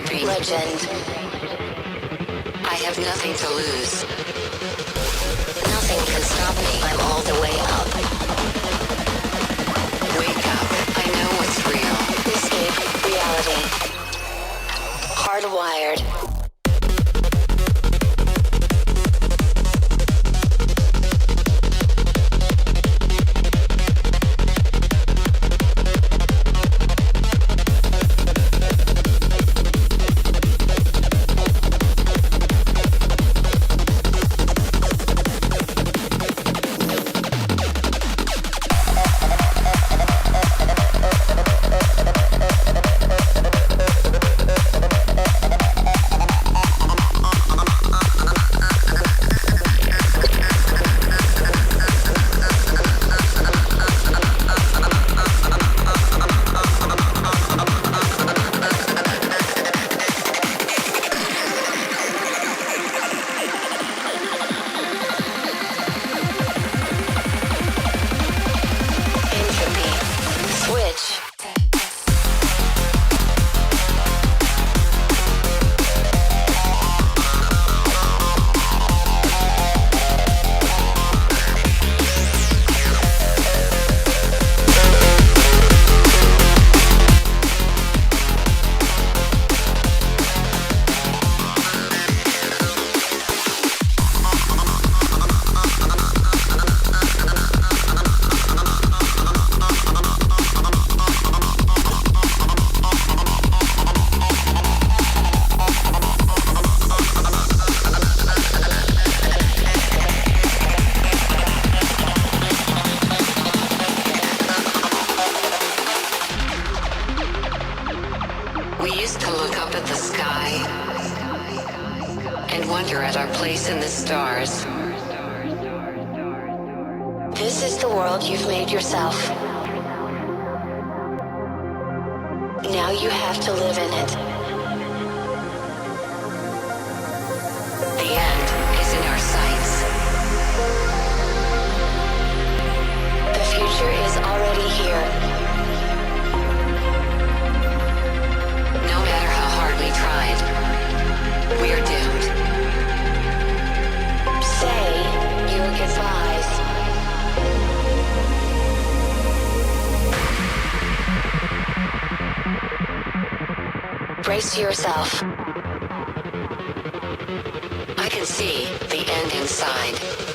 Legend. I have nothing to lose. Nothing can stop me. I'm all the way up. Wake up. I know what's real. Escape reality. Hardwired. We used to look up at the sky and wonder at our place in the stars. This is the world you've made yourself. Now you have to live in it. The end is in our sights. The future is already here. No matter how hard we tried, we're doomed. Say your goodbyes. Brace yourself. I can see the end inside.